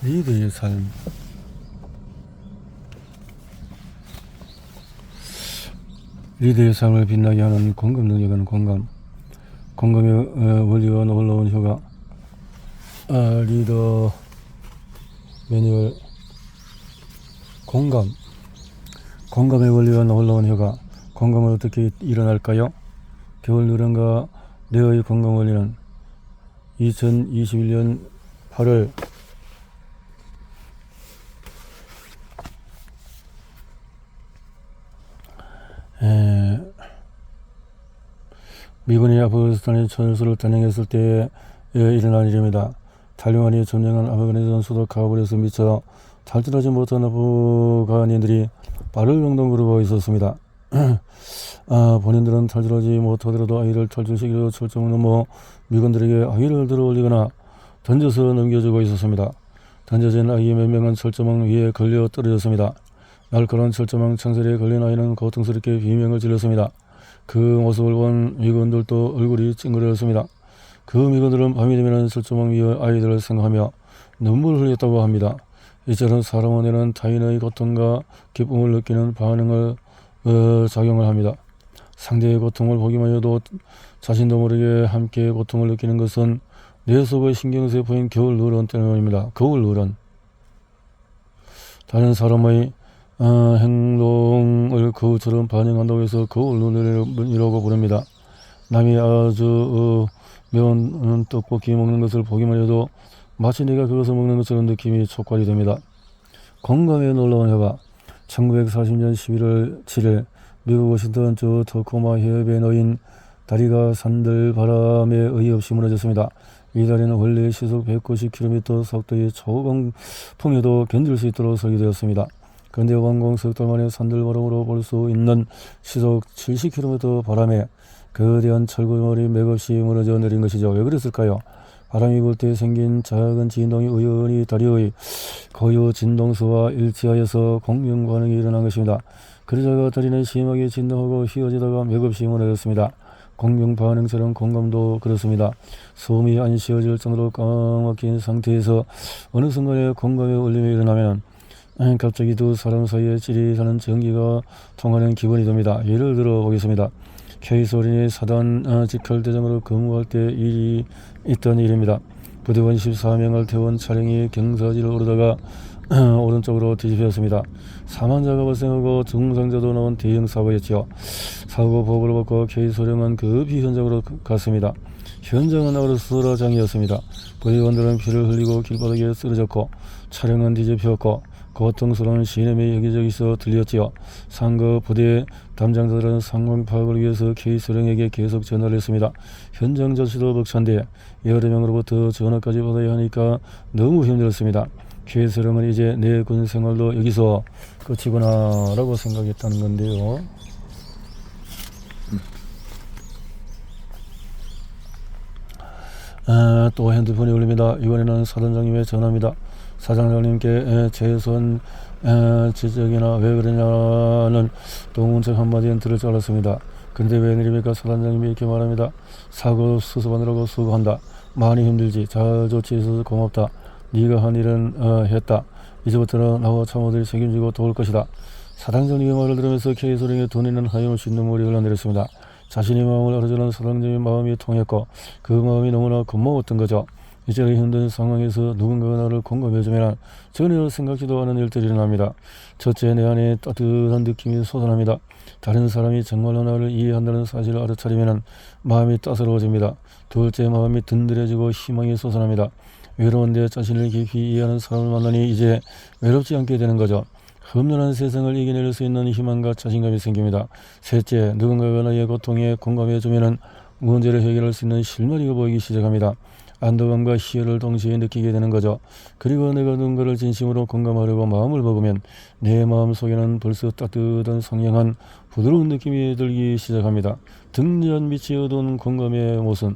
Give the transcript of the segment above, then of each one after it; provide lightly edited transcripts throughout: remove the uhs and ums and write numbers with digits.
리더의 삶. 리더의 삶을 빛나게 하는 공감 능력은 공감의 원리와 놀라운 효과. 리더 매뉴얼. 공감의 원리와 놀라운 효과. 공감은 어떻게 일어날까요? 겨울 누런가 내의 공감 원리는 2021년 8월 미군이 아프가니스탄의 전술을 단행했을 때에 일어난 일입니다. 탈리반이 점령한 아프가니스탄 수도 카불에서 미처 탈출하지 못한 아프간인들이 발을 동동 구르고 있었습니다. 본인들은 탈출하지 못하더라도 아이를 탈출시키려 철정을 넘어 미군들에게 아이를 들어올리거나 던져서 넘겨주고 있었습니다. 던져진 아이 몇 명은 철조망 위에 걸려 떨어졌습니다. 날카로운 철조망 창살에 걸린 아이는 고통스럽게 비명을 질렀습니다. 그 모습을 본 미군들도 얼굴이 찡그렸습니다. 그 미군들은 밤이 되면 철조망 위의 아이들을 생각하며 눈물을 흘렸다고 합니다. 이처럼 사람 안에는 타인의 고통과 기쁨을 느끼는 반응을 작용을 합니다. 상대의 고통을 보기만 해도 자신도 모르게 함께 고통을 느끼는 것은 뇌 속의 신경세포인 겨울 누런 때문입니다. 겨울 누런. 다른 사람의 행동을 그처럼 반영한다고 해서 겨울 누런이라고 부릅니다. 남이 아주 매운 떡볶이 먹는 것을 보기만 해도 마치 내가 그것을 먹는 것처럼 느낌이 촉발이 됩니다. 공감의 놀라운 효과. 1940년 11월 7일 미국 워싱턴주 터코마 해협에 놓인 다리가 산들바람에 의없이 무너졌습니다. 이 다리는 원래 시속 190km 속도의 초강풍에도 견딜 수 있도록 설계되었습니다. 그런데 완공 석 달 만에 산들바람으로 볼 수 있는 시속 70km 바람에 거대한 철골머리 맥없이 무너져 내린 것이죠. 왜 그랬을까요? 바람이 불 때 생긴 작은 진동이 우연히 다리의 고유 진동수와 일치하여서 공명 반응이 일어난 것입니다. 그러다가 다리는 심하게 진동하고 휘어지다가 맥없이 무너졌습니다. 공명 반응처럼 공감도 그렇습니다. 숨이 안 쉬어질 정도로 꽉막힌 상태에서 어느 순간에 공감의 울림이 일어나면 갑자기 두 사람 사이에 찌릿하는 전기가 통하는 기분이 듭니다. 예를 들어 보겠습니다. 케이스 어린이 사단 직할대장으로 근무할 때 일이 있던 일입니다. 부대원 14명을 태운 차량이 경사지를 오르다가 오른쪽으로 뒤집혔습니다. 사망자가 발생하고 중상자도 나온 대형 사고였죠. 사고 보고를 받고 케이스 소령은 급히 현장으로 갔습니다. 현장은 아우르스라장이었습니다. 부대원들은 피를 흘리고 길바닥에 쓰러졌고 차량은 뒤집혔고 고통스러운 시름이 여기저기서 들렸지요. 상급 부대 담당자들은 상황 파악을 위해서 K소령에게 계속 전화를 했습니다. 현장 자체도 벅찬데 여러 명으로부터 전화까지 받아야 하니까 너무 힘들었습니다. K소령은 이제 내 군 생활도 여기서 끝이구나 라고 생각했다는 건데요. 또 핸드폰이 울립니다. 이번에는 사단장님의 전화입니다. 사장님께 최선 지적이나 왜 그러냐는 동문책 한마디는 들을 줄 알았습니다. 근데 웬일입니까? 사단장님이 이렇게 말합니다. 사고 수습하느라고 수고한다. 많이 힘들지. 잘 조치해서 고맙다. 네가 한 일은 했다. 이제부터는 나와 참모들이 책임지고 도울 것이다. 사단장님의 말을 들으면서 K소령의 눈에는 하염없이 눈물이 흘러내렸습니다. 자신의 마음을 알아주는 사단장님의 마음이 통했고 그 마음이 너무나 고마웠던 거죠. 이제의 힘든 상황에서 누군가가 나를 공감해주면 전혀 생각지도 않은 일들이 일어납니다. 첫째, 내 안에 따뜻한 느낌이 솟아납니다. 다른 사람이 정말로 나를 이해한다는 사실을 알아차리면 마음이 따스러워집니다. 둘째, 마음이 든든해지고 희망이 솟아납니다. 외로운 내 자신을 깊이 이해하는 사람을 만나니 이제 외롭지 않게 되는 거죠. 험난한 세상을 이겨낼 수 있는 희망과 자신감이 생깁니다. 셋째, 누군가가 나의 고통에 공감해주면 문제를 해결할 수 있는 실마리가 보이기 시작합니다. 안도감과 희열을 동시에 느끼게 되는 거죠. 그리고 내가 누군가를 진심으로 공감하려고 마음을 먹으면 내 마음속에는 벌써 따뜻한 상냥한 부드러운 느낌이 들기 시작합니다. 등잔 밑이 어두운 공감의 모습.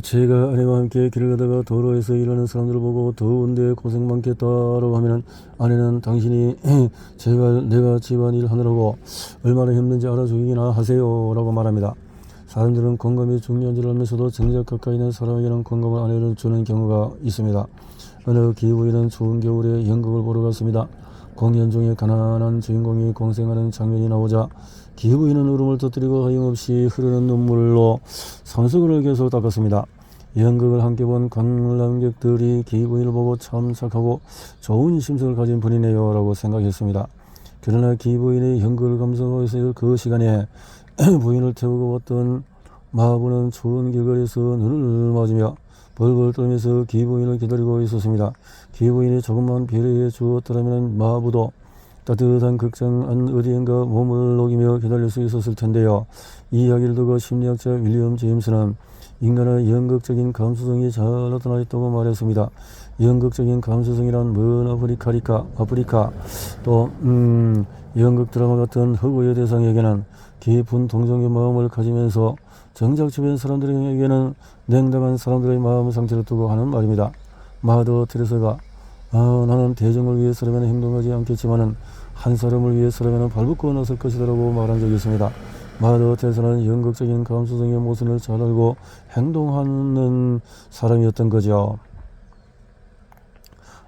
제가 아내와 함께 길을 가다가 도로에서 일하는 사람들을 보고 더운데 고생 많겠다라고 하면은 아내는 당신이 내가 집안일 하느라고 얼마나 힘든지 알아주기나 하세요 라고 말합니다. 사람들은 공감이 중요한 줄 알면서도 정작 가까이 있는 사람에게는 공감을 안 해주는 경우가 있습니다. 어느 기부인은 추운 겨울에 연극을 보러 갔습니다. 공연 중에 가난한 주인공이 공생하는 장면이 나오자 기부인은 울음을 터뜨리고 하염없이 흐르는 눈물로 손수건을 계속 닦았습니다. 연극을 함께 본 관람객들이 기부인을 보고 참 착하고 좋은 심성을 가진 분이네요 라고 생각했습니다. 그러나 기부인이 연극을 감상하고 있을 그 시간에 부인을 태우고 왔던 마부는 추운 길거리에서 눈을 맞으며 벌벌 떨면서 기부인을 기다리고 있었습니다. 기부인이 조금만 배려해 주었더라면 마부도 따뜻한 극장 안 어디엔가 몸을 녹이며 기다릴 수 있었을 텐데요. 이 이야기를 듣고 심리학자 윌리엄 제임스는 인간의 연극적인 감수성이 잘 나타나 있다고 말했습니다. 연극적인 감수성이란 먼 아프리카 또 연극 드라마 같은 허구의 대상에게는 깊은 동정의 마음을 가지면서 정작 주변 사람들에게는 냉담한 사람들의 마음 상태를 두고 하는 말입니다. 마더 테레사가 나는 대중을 위해서라면 행동하지 않겠지만은 한 사람을 위해서라면 발벗고 나설 것이다라고 말한 적이 있습니다. 마더 테레사는 연극적인 감수성의 모순을 잘 알고 행동하는 사람이었던 거죠.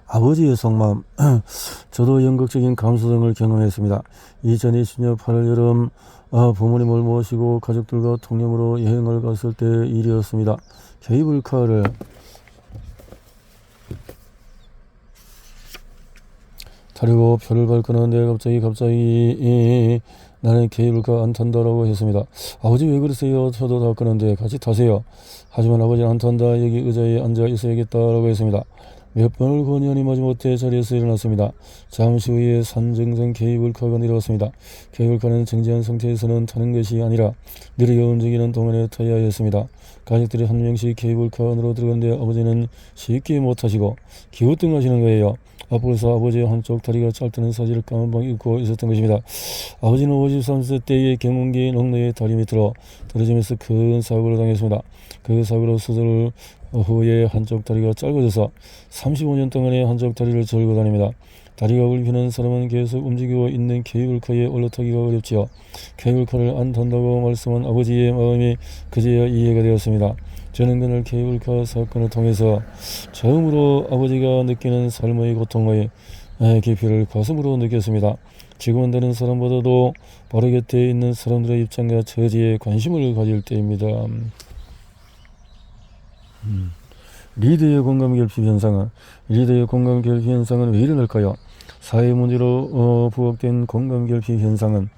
아버지의 속마음. 저도 연극적인 감수성을 경험했습니다. 2020년 8월 여름 부모님을 모시고 가족들과 통영으로 여행을 갔을 때 일이었습니다. 케이블카를 타려고 표를 밟고는데 갑자기 나는 케이블카 안 탄다라고 했습니다. 아버지 왜 그러세요? 저도 다 끄는데 같이 타세요. 하지만 아버지는 안 탄다. 여기 의자에 앉아 있어야겠다라고 했습니다. 몇 번을 권유하니 마지못해 자리에서 일어났습니다. 잠시 후에 산정선 케이블카가 내려왔습니다. 케이블카는 정지한 상태에서는 타는 것이 아니라 느리게 움직이는 동안에 타야 했습니다. 가족들이 한 명씩 케이블카 안으로 들어갔는데 아버지는 쉽게 못 타시고 기우뚱하시는 거예요. 앞으로서 아버지의 한쪽 다리가 짧다는 사실을 까만방 잊고 있었던 것입니다. 아버지는 53세 때의 경운기 농로의 다리 밑으로 떨어지면서 큰 사고를 당했습니다. 그 사고로 수술 후에 한쪽 다리가 짧아져서 35년 동안의 한쪽 다리를 절고 다닙니다. 다리가 불편한 사람은 계속 움직이고 있는 케이블카에 올라타기가 어렵지요. 케이블카를 안 탄다고 말씀한 아버지의 마음이 그제야 이해가 되었습니다. 저는 그날 케이블카 사건을 통해서 처음으로 아버지가 느끼는 삶의 고통의 깊이를 가슴으로 느꼈습니다. 지금은 다른 사람보다도 바로 곁에 있는 사람들의 입장과 처지에 관심을 가질 때입니다. 리더의 공감결핍 현상은 왜 일어날까요? 사회 문제로 부각된 공감결핍 현상은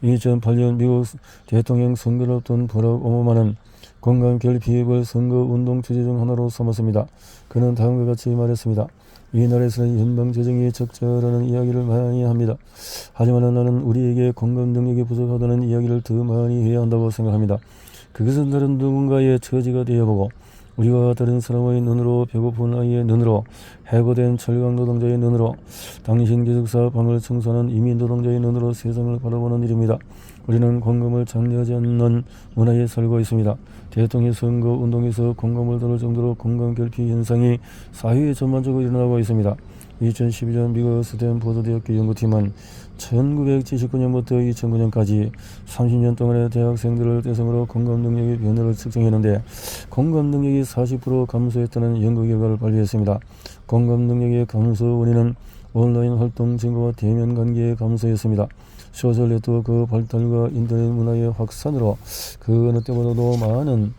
2008년 미국 대통령 선거를 앞둔 버락 오바마는 공감결핍을 선거운동 주제 중 하나로 삼았습니다. 그는 다음과 같이 말했습니다. 이 나라에서는 연방재정이 적자라는 이야기를 많이 합니다. 하지만 나는 우리에게 공감 능력이 부족하다는 이야기를 더 많이 해야 한다고 생각합니다. 그것은 다른 누군가의 처지가 되어보고 우리와 다른 사람의 눈으로, 배고픈 아이의 눈으로, 해고된 철강 노동자의 눈으로, 당신 기숙사 방을 청소하는 이민 노동자의 눈으로 세상을 바라보는 일입니다. 우리는 공감을 장려하지 않는 문화에 살고 있습니다. 대통령 선거 운동에서 공감을 다룰 정도로 공감결핍 현상이 사회에 전반적으로 일어나고 있습니다. 2012년 미국 스탠포드 대학교 연구팀은 1979년부터 2009년까지 30년 동안의 대학생들을 대상으로 공감 능력의 변화를 측정했는데 공감 능력이 40% 감소했다는 연구 결과를 발표했습니다. 공감 능력의 감소 원인은 온라인 활동 증가와 대면 관계의 감소였습니다. 소셜 네트워크 발달과 인터넷 문화의 확산으로 그 어느 때보다도 많은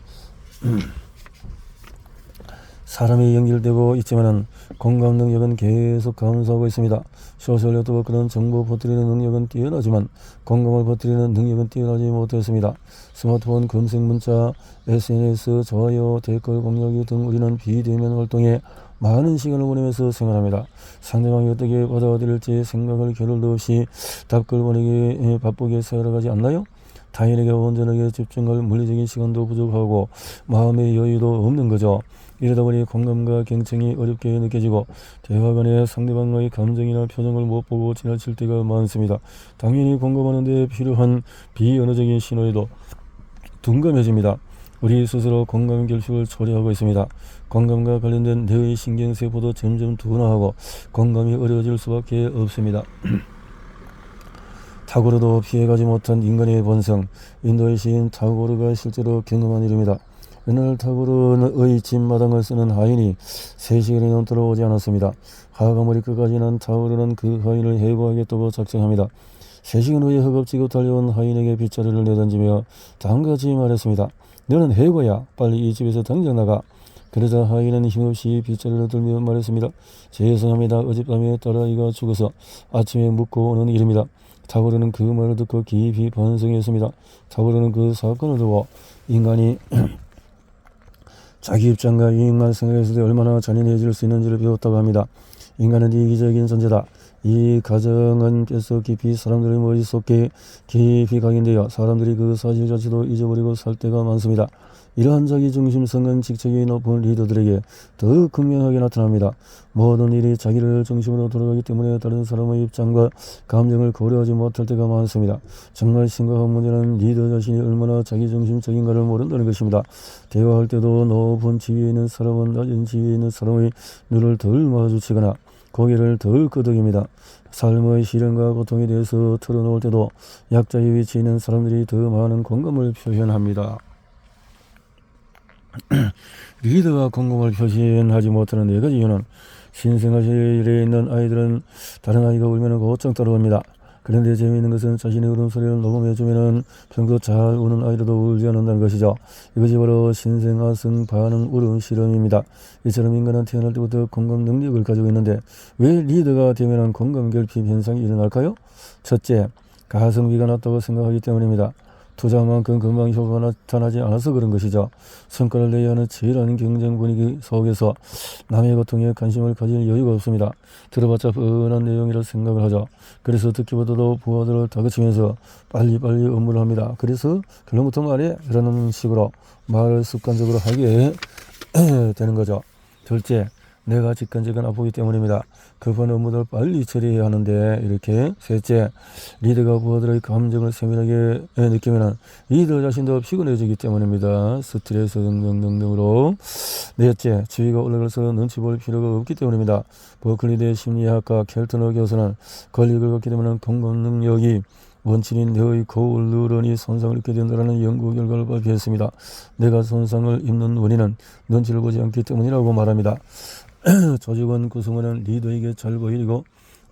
사람이 연결되고 있지만은 공감 능력은 계속 감소하고 있습니다. 소셜 네트워크는 정보 퍼뜨리는 능력은 뛰어나지만 공감을 퍼뜨리는 능력은 뛰어나지 못했습니다. 스마트폰 검색 문자, SNS, 좋아요, 댓글 공유하기 등 우리는 비대면 활동에 많은 시간을 보내면서 생활합니다. 상대방이 어떻게 받아들일지 생각할 겨를도 없이 답글 보내기에 바쁘게 살아가지 않나요? 타인에게 온전하게 집중할 물리적인 시간도 부족하고 마음의 여유도 없는 거죠. 이러다 보니 공감과 경청이 어렵게 느껴지고 대화 간에 상대방의 감정이나 표정을 못 보고 지나칠 때가 많습니다. 당연히 공감하는 데 필요한 비언어적인 신호에도 둔감해집니다. 우리 스스로 공감 결핍을 초래하고 있습니다. 공감과 관련된 뇌의 신경세포도 점점 둔화하고 공감이 어려워질 수밖에 없습니다. 타고르도 피해가지 못한 인간의 본성, 인도의 시인 타고르가 실제로 경험한 일입니다. 어느 날 타고르의 집마당을 쓰는 하인이 3시간이 넘도록 오지 않았습니다. 하가 머리 끝까지 난 타고르는 그 하인을 해고하겠다고 작정합니다. 3시간 후에 허겁지겁 달려온 하인에게 빗자루를 내던지며 다음같이 말했습니다. 너는 해고야. 빨리 이 집에서 당장 나가. 그러자 하인은 힘없이 빗자루를 들며 말했습니다. 죄송합니다. 어젯밤에 딸아이가 죽어서 아침에 묻고 오는 일입니다. 타고르는 그 말을 듣고 깊이 반성했습니다. 타고르는 그 사건을 두고 인간이 자기 입장과 이익만 생각했을 때 얼마나 잔인해질 수 있는지를 배웠다고 합니다. 인간은 이기적인 존재다. 이 가정은 뼛속 깊이 사람들의 머릿속에 깊이 각인되어 사람들이 그 사실 자체도 잊어버리고 살 때가 많습니다. 이러한 자기중심성은 직책이 높은 리더들에게 더욱 극명하게 나타납니다. 모든 일이 자기를 중심으로 돌아가기 때문에 다른 사람의 입장과 감정을 고려하지 못할 때가 많습니다. 정말 심각한 문제는 리더 자신이 얼마나 자기중심적인가를 모른다는 것입니다. 대화할 때도 높은 지위에 있는 사람은 낮은 지위에 있는 사람의 눈을 덜 마주치거나 고개를 덜 끄덕입니다. 삶의 시련과 고통에 대해서 털어놓을 때도 약자의 위치에 있는 사람들이 더 많은 공감을 표현합니다. 리더가 공감을 표현하지 못하는 4가지 이유는 신생아실에 있는 아이들은 다른 아이가 울면 곧장 따라옵니다. 그런데 재미있는 것은 자신의 울음소리를 녹음해주면 평소 잘 우는 아이들도 울지 않는다는 것이죠. 이것이 바로 신생아성 반응 울음 실험입니다. 이처럼 인간은 태어날 때부터 공감 능력을 가지고 있는데 왜 리더가 되면 공감 결핍 현상이 일어날까요? 첫째, 가성비가 낮다고 생각하기 때문입니다. 투자한 만큼 금방 효과가 나타나지 않아서 그런 것이죠. 성과를 내야 하는 치열한 경쟁 분위기 속에서 남의 고통에 관심을 가질 여유가 없습니다. 들어봤자 뻔한 내용이라 생각을 하죠. 그래서 듣기보다도 부하들을 다그치면서 빨리빨리 업무를 합니다. 그래서 결론부터 말해 그러는 식으로 말을 습관적으로 하게 되는 거죠. 둘째, 내가 직관적은 아프기 때문입니다. 급한 업무를 빨리 처리해야 하는데 이렇게. 셋째, 리더가 부하들의 감정을 세밀하게 느끼면 리더 자신도 피곤해지기 때문입니다. 스트레스 등등등으로. 넷째, 지위가 올라가서 눈치 볼 필요가 없기 때문입니다. 버클리대 심리학과 켈터너 교수는 권력을 갖게 되면 공감 능력이 원칙인 뇌의 거울 뉴런이 손상을 입게 된다는 연구 결과를 발표했습니다. 내가 손상을 입는 원인은 눈치를 보지 않기 때문이라고 말합니다. 조직원 구성원은 리더에게 잘 보이고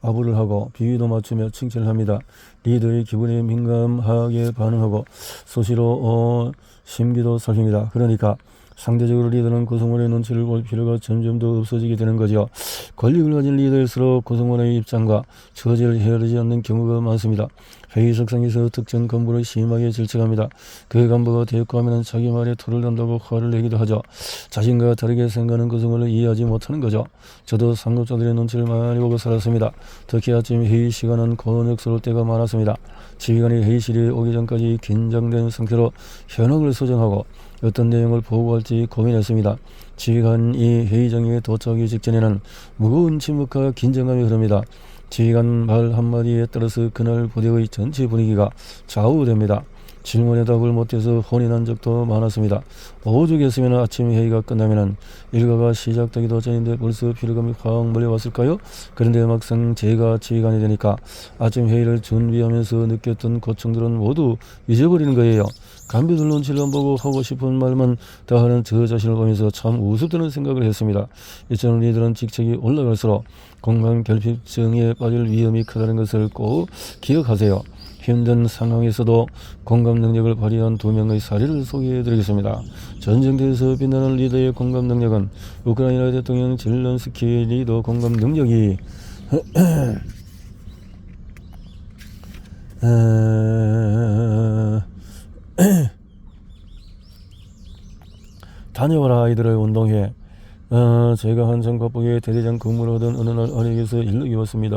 아부를 하고 비위도 맞추며 칭찬을 합니다. 리더의 기분에 민감하게 반응하고 수시로 심기도 살핍니다. 그러니까 상대적으로 리더는 구성원의 눈치를 볼 필요가 점점 더 없어지게 되는 거죠. 권력을 가진 리더일수록 구성원의 입장과 처지를 헤아리지 않는 경우가 많습니다. 회의석상에서 특정 간부를 심하게 질책합니다. 그 간부가 대꾸하면 자기 말에 토를 단다고 화를 내기도 하죠. 자신과 다르게 생각하는 구성원을 이해하지 못하는 거죠. 저도 상급자들의 눈치를 많이 보고 살았습니다. 특히 아침 회의 시간은 곤욕스러울 때가 많았습니다. 지휘관이 회의실에 오기 전까지 긴장된 상태로 현혹을 수정하고 어떤 내용을 보고할지 고민했습니다. 지휘관이 회의장에 도착하기 직전에는 무거운 침묵과 긴장감이 흐릅니다. 지휘관 말 한마디에 따라서 그날 부대의 전체 분위기가 좌우됩니다. 질문에 답을 못해서 혼이 난 적도 많았습니다. 오죽했으면 아침 회의가 끝나면 일과가 시작되기도 전인데 벌써 피로감이 확 몰려왔을까요? 그런데 막상 제가 지휘관이 되니까 아침 회의를 준비하면서 느꼈던 고충들은 모두 잊어버리는 거예요. 간부들 눈치를 안 보고 하고 싶은 말만 다 하는 저 자신을 보면서 참 우습다는 생각을 했습니다. 이처럼 리더는 직책이 올라갈수록 공감 결핍증에 빠질 위험이 크다는 것을 꼭 기억하세요. 힘든 상황에서도 공감 능력을 발휘한 2명의 사례를 소개해드리겠습니다. 전쟁터에서 빛나는 리더의 공감 능력은 우크라이나 대통령 젤렌스키의 리더 공감 능력이 다녀와라 아이들을 운동회. 제가 한참 바쁘게 대대장 근무를 하던 어느 날 아내에게서 연락이 왔습니다.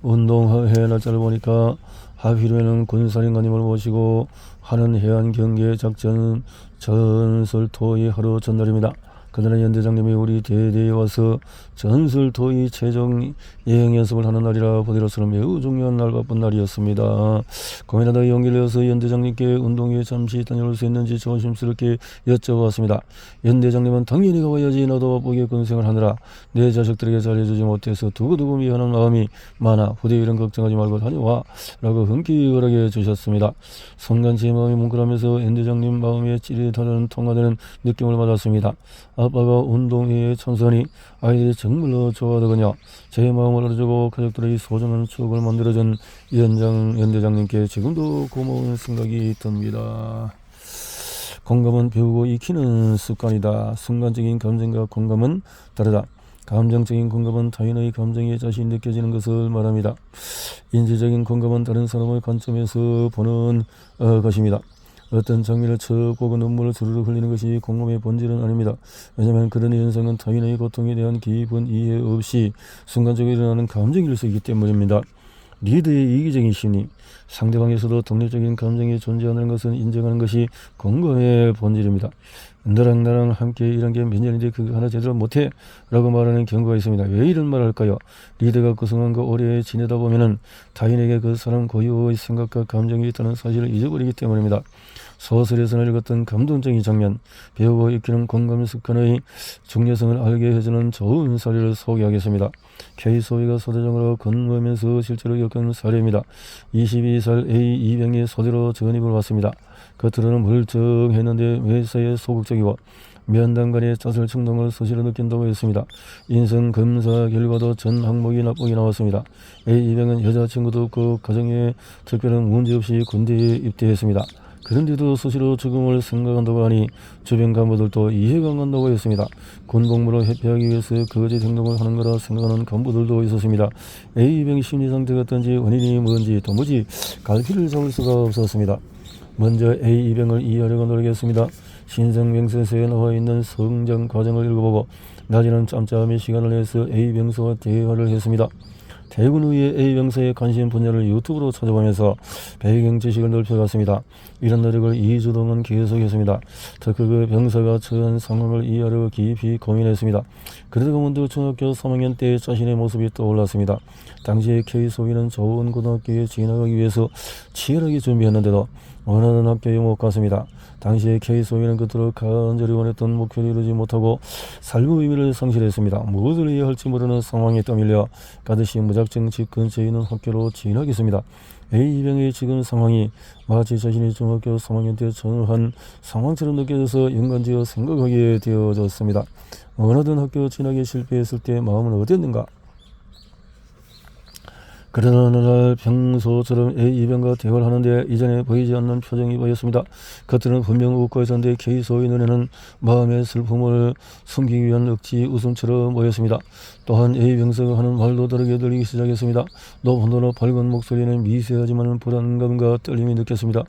운동회 날짜를 보니까 하필이면 군사령관님을 모시고 하는 해안 경계 작전 전설토의 하루 전날입니다. 그날은 연대장님이 우리 대대에 와서 전술 도의 최종 예행 연습을 하는 날이라 보대로서는 매우 중요한 날 바쁜 날이었습니다. 고민하다 용기를 내어서 연대장님께 운동회에 잠시 다녀올 수 있는지 조심스럽게 여쭤봤습니다. 연대장님은 당연히 가봐야지, 나도 바쁘게 군생을 하느라 내 자식들에게 잘해주지 못해서 두고두고 미안한 마음이 많아. 부대 일은 걱정하지 말고 다녀와 라고 흔쾌히 허락해 주셨습니다. 순간 제 마음이 뭉클하면서 연대장님 마음에 찌릿하는 통화되는 느낌을 받았습니다. 아빠가 운동회에 참석하니 아이들이 정말로 좋아하더군요. 제 마음을 알아주고 가족들의 소중한 추억을 만들어준 연대장님께 지금도 고마운 생각이 듭니다. 공감은 배우고 익히는 습관이다. 순간적인 감정과 공감은 다르다. 감정적인 공감은 타인의 감정에 자신이 느껴지는 것을 말합니다. 인지적인 공감은 다른 사람의 관점에서 보는 것입니다. 어떤 장면을 척 보고 눈물을 주르륵 흘리는 것이 공감의 본질은 아닙니다. 왜냐하면 그런 현상은 타인의 고통에 대한 깊은 이해 없이 순간적으로 일어나는 감정일 수 있기 때문입니다. 리더의 이기적인 심리, 상대방에서도 독립적인 감정이 존재하는 것은 인정하는 것이 공감의 본질입니다. 너랑 함께 일한 게 몇 년인데 그거 하나 제대로 못해? 라고 말하는 경우가 있습니다. 왜 이런 말을 할까요? 리더가 구성원과 오래 지내다 보면은 타인에게 그 사람 고유의 생각과 감정이 있다는 사실을 잊어버리기 때문입니다. 소설에서 읽었던 감동적인 장면, 배우고 익히는 공감 습관의 중요성을 알게 해주는 좋은 사례를 소개하겠습니다. K소위가 소대장으로 근무하면서 실제로 겪은 사례입니다. 22살 A 이병이 소대로 전입을 왔습니다. 겉으로는 멀쩡했는데 회사에 소극적이고 면담 간의 자살 충동을 수시로 느낀다고 했습니다. 인성 검사 결과도 전 항목이 나쁘게 나왔습니다. A 이병은 여자친구도 없고 가정에 특별한 문제 없이 군대에 입대했습니다. 그런데도 수시로 죽음을 생각한다고 하니 주변 간부들도 이해가 안 간다고 했습니다. 군복무를 회피하기 위해서 거짓 행동을 하는 거라 생각하는 간부들도 있었습니다. A병의 심리 상태가 어떤지 원인이 뭔지 도무지 갈피를 잡을 수가 없었습니다. 먼저 A병을 이해하려고 노력했습니다. 신성명세서에 나와 있는 성장 과정을 읽어보고 낮에는 짬짬이 시간을 내서 A병사와 대화를 했습니다. 대군 후에 A병사의 관심 분야를 유튜브로 찾아보면서 배경 지식을 넓혀갔습니다. 이런 노력을 2주 동안 계속했습니다. 특히 그 병사가 처한 상황을 이해하려 깊이 고민했습니다. 그러다가 문득 중학교 3학년 때 자신의 모습이 떠올랐습니다. 당시에 K소위는 좋은 고등학교에 진학하기 위해서 치열하게 준비했는데도 원하는 학교에 못 갔습니다. 당시에 K소위는 그토록 간절히 원했던 목표를 이루지 못하고 삶의 의미를 상실했습니다. 무엇을 해야 할지 모르는 상황에 떠밀려 가듯이 무작정 집 근처에 있는 학교로 진학했습니다. A병의 지금 상황이 마치 자신이 중학교 3학년 때 전후한 상황처럼 느껴져서 연관지어 생각하게 되어졌습니다. 원하던 학교 진학에 실패했을 때 마음은 어땠는가? 그러나 어느 날 평소처럼 A병과 대화를 하는데 이전에 보이지 않는 표정이 보였습니다. 겉으로는 분명 웃고 있었는데 K소의 눈에는 마음의 슬픔을 숨기기 위한 억지 웃음처럼 보였습니다. 또한 A병사가 하는 말도 다르게 들리기 시작했습니다. 너무나 밝은 목소리는 미세하지만 불안감과 떨림이 느꼈습니다.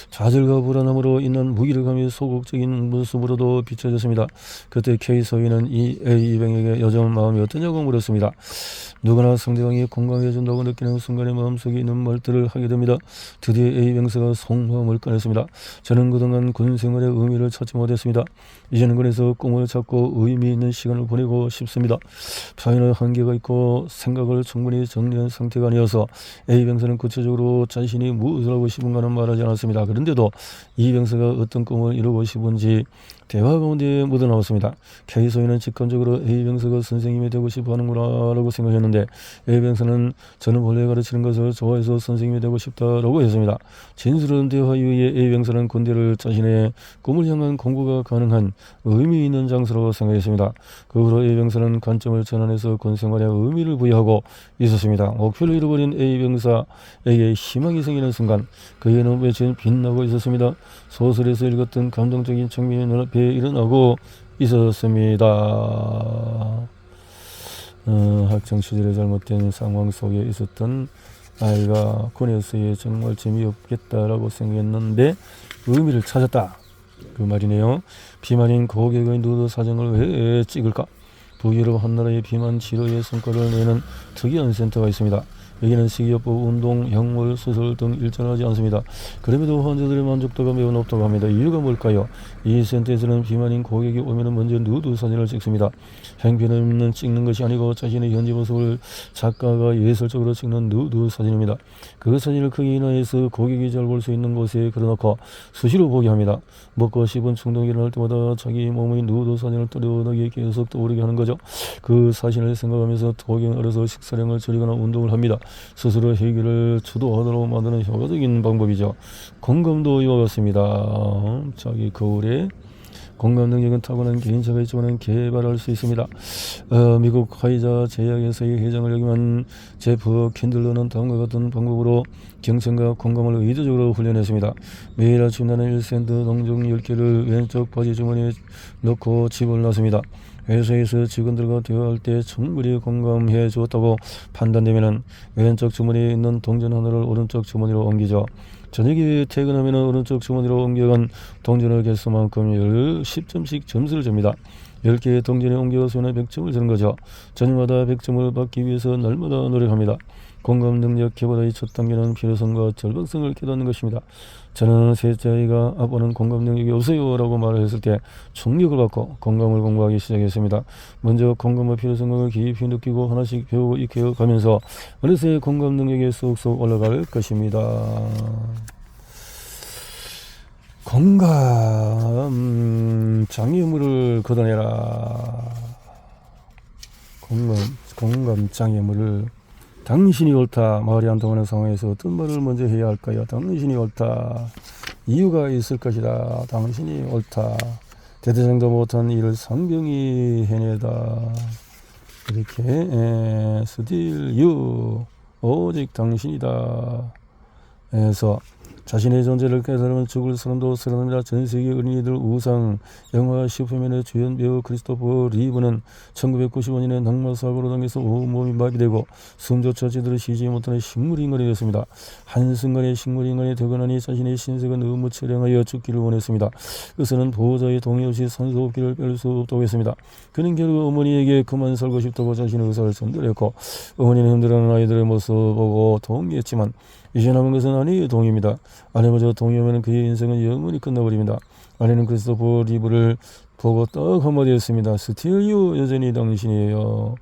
좌절과 불안함으로 인한 무기력함이 소극적인 모습으로도 비춰졌습니다. 그때 K소위는 이 A병에게 요즘 마음이 어떠냐고 물었습니다. 누구나 상대방이 공감해준다고 느끼는 순간에 마음속에 있는 말들을 하게 됩니다. 드디어 A병사가 속마음을 꺼냈습니다. 저는 그동안 군 생활의 의미를 찾지 못했습니다. 이제는 그래서 꿈을 찾고 의미 있는 시간을 보내고 싶습니다. 사회는 한계가 있고 생각을 충분히 정리한 상태가 아니어서 A병사는 구체적으로 자신이 무엇을 하고 싶은가는 말하지 않았습니다. 그런데도 이 병사가 어떤 꿈을 이루고 싶은지 대화 가운데 묻어나왔습니다. K소위는 직관적으로 A병사가 선생님이 되고 싶어 하는구나 라고 생각했는데 A병사는 저는 원래 가르치는 것을 좋아해서 선생님이 되고 싶다라고 했습니다. 진솔한 대화 이후에 A병사는 군대를 자신의 꿈을 향한 공부가 가능한 의미 있는 장소로 생각했습니다. 그 후로 A병사는 관점을 전환해서 군생활에 의미를 부여하고 있었습니다. 목표를 잃어버린 A병사에게 희망이 생기는 순간 그의 눈빛에 빛나고 있었습니다. 소설에서 읽었던 감동적인 장면이 눈앞에 일어나고 있었습니다. 학창 시절에 잘못된 상황 속에 있었던 아이가 군에서의 정말 재미없겠다라고 생각했는데 의미를 찾았다. 그 말이네요. 비만인 고객의 누드 사정을 왜 찍을까? 북유럽 한나라의 비만 치료에 성과를 내는 특이한 센터가 있습니다. 여기는 식이요법, 운동, 약물, 수술 등 일정하지 않습니다. 그럼에도 환자들의 만족도가 매우 높다고 합니다. 이유가 뭘까요? 이 센터에서는 비만인 고객이 오면 먼저 누드 사진을 찍습니다. 형편없는 찍는 것이 아니고 자신의 현재 모습을 작가가 예술적으로 찍는 누드 사진입니다. 그 사진을 크게 인화해서 고객이 잘 볼 수 있는 곳에 걸어놓고 수시로 보게 합니다. 먹고 싶은 충동이 일어날 때마다 자기 몸의 누드 사진을 또렷하게 계속 떠오르게 하는 거죠. 그 사진을 생각하면서 고객은 알아서 식사량을 줄이거나 운동을 합니다. 스스로 해결을 주도하도록 만드는 효과적인 방법이죠. 공감도 이와 같습니다. 자기 거울에 공감 능력은 타고난 개인차가 있지만 개발할 수 있습니다. 미국 화이자 제약회사의 회장을 역임한 제프 캔들러는 다음과 같은 방법으로 경청과 공감을 의도적으로 훈련했습니다. 매일 아침 나는 1센트 농종 10개를 왼쪽 바지 주머니에 넣고 집을 나섭니다. 회사에서 직원들과 대화할 때 충분히 공감해 주었다고 판단되면 왼쪽 주머니에 있는 동전 하나를 오른쪽 주머니로 옮기죠. 저녁에 퇴근하면 오른쪽 주머니로 옮겨간 동전의 개수만큼 10점씩 점수를 줍니다. 10개의 동전에 옮겨 손에 100점을 주는 거죠. 저녁마다 100점을 받기 위해서 날마다 노력합니다. 공감 능력 개발의 첫 단계는 필요성과 절박성을 깨닫는 것입니다. 저는 셋째 아이가 아빠는 공감 능력이 없어요 라고 말을 했을 때 충격을 받고 공감을 공부하기 시작했습니다. 먼저 공감의 필요성을 깊이 느끼고 하나씩 배우고 익혀 가면서 어느새 공감 능력이 쏙쏙 올라갈 것입니다. 공감 장애물을 걷어내라. 공감 장애물을 당신이 옳다. 말이 안 통하는 상황에서 어떤 말을 먼저 해야 할까요? 당신이 옳다. 이유가 있을 것이다. 당신이 옳다. 대대장도 못한 일을 상병이 해내다. 이렇게 still you 오직 당신이다. 해서 자신의 존재를 깨달으면 죽을 사람도 살아납니다. 전세계 어린이들 우상 영화 슈퍼맨의 주연 배우 크리스토퍼 리브는 1995년에 낙마사고로 당해서 온몸이 마비되고 숨조차 제대로 쉬지 못하는 식물인간이 되었습니다. 한순간에 식물인간이 되고나니 자신의 신세가 너무 처량하여 죽기를 원했습니다. 의사는 보호자의 동의 없이 산소호흡기를 뺄 수 없다고 했습니다. 그는 결국 어머니에게 그만 살고 싶다고 자신의 의사를 전달했고 어머니는 힘들어하는 아이들의 모습을 보고 동의했지만 이제 남은 것은 아내의 동의입니다. 아내마저 동의하면 그의 인생은 영원히 끝나버립니다. 아내는 크리스토퍼 리브를 보고 딱 한마디 했습니다. Still you, 여전히 당신이에요.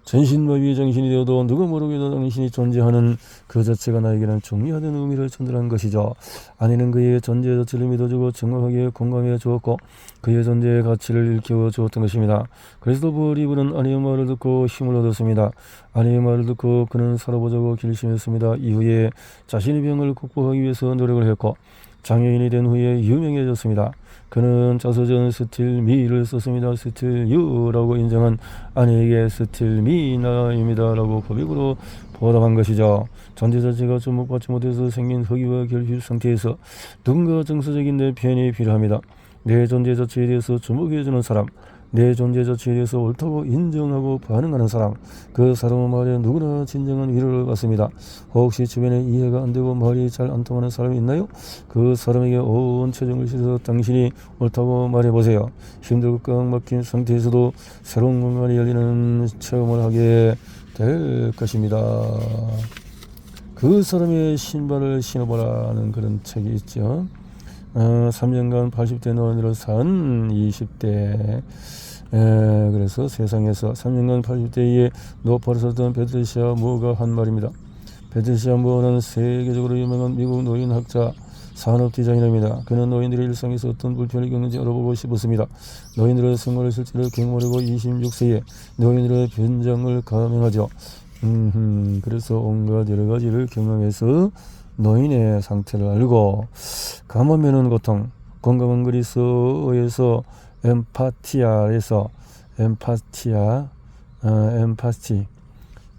전신마비의 정신이 되어도 누가 모르게도 당신이 존재하는 그 자체가 나에게는 중요하다는 의미를 전달한 것이죠. 아내는 그의 존재 자체를 믿어주고 정확하게 공감해 주었고 그의 존재의 가치를 일깨워 주었던 것입니다. 크리스토퍼 리브는 아내의 말을 듣고 힘을 얻었습니다. 아내의 말을 듣고 그는 살아보자고 결심했습니다. 이후에 자신의 병을 극복하기 위해서 노력을 했고 장애인이 된 후에 유명해졌습니다. 그는 자서전 Still me를 썼습니다. Still you라고 인정한 아내에게 Still me 나입니다 라고 고백으로 보답한 것이죠. 존재 자체가 주목받지 못해서 생긴 허기와 결핍 상태에서 누군가 정서적인 내 표현이 필요합니다. 내 존재 자체에 대해서 주목해주는 사람, 내 존재 자체에 대해서 옳다고 인정하고 반응하는 사람, 그 사람의 말에 누구나 진정한 위로를 받습니다. 혹시 주변에 이해가 안되고 말이 잘 안통하는 사람이 있나요? 그 사람에게 온 체중을 실어서 당신이 옳다고 말해보세요. 힘들고 꽉 막힌 상태에서도 새로운 공간이 열리는 체험을 하게 될 것입니다. 그 사람의 신발을 신어보라는 그런 책이 있죠. 3년간 80대 노인으로 산 20대 그래서 세상에서 3년간 80대에 노파를 썼던 패트리시아 무어가 한 말입니다. 패트리시아 무어는 세계적으로 유명한 미국 노인학자 산업 디자이너입니다. 그는 노인들의 일상에서 어떤 불편을 겪는지 알아보고 싶었습니다. 노인들의 생활을 실제로 경험하고 26세에 노인들의 변장을 감행하죠. 그래서 온갖 여러 가지를 경험해서 노인의 상태를 알고 감하면은 고통, 공감한 그리스어에서 엠파티아에서 엠파티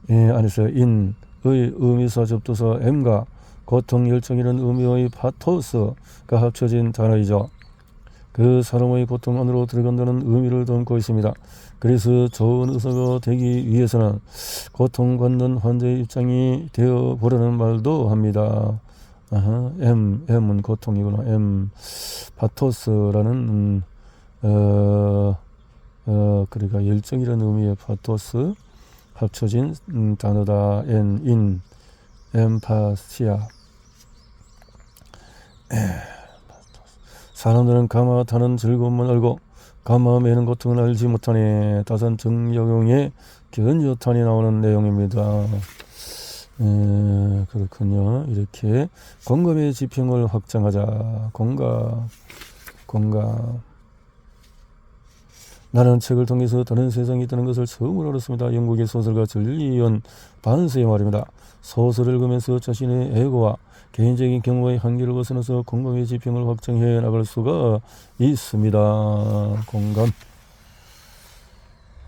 안에서 인의 의미사 접두사 M과 고통 열정이라는 의미의 파토스가 합쳐진 단어이죠. 그 사람의 고통 안으로 들어간다는 의미를 담고 있습니다. 그래서 좋은 의사가 되기 위해서는 고통받는 환자의 입장이 되어 보라는 말도 합니다. M은 고통이구나. 파토스라는 그러니까 열정이라는 의미의 파토스 합쳐진 단어다. 인 엠파시아. 사람들은 가마 타는 즐거움만 알고 가마 매는 고통을 알지 못하니. 다산 정약용의 견주탄이 나오는 내용입니다. 그렇군요. 이렇게 공감의 지평을 확장하자. 공감. 나는 책을 통해서 다른 세상이 있다는 것을 처음으로 알았습니다. 영국의 소설가 줄리언 반스의 말입니다. 소설을 읽으면서 자신의 에고와 개인적인 경험의 한계를 벗어나서 공감의 지평을 확장해 나갈 수가 있습니다. 공감.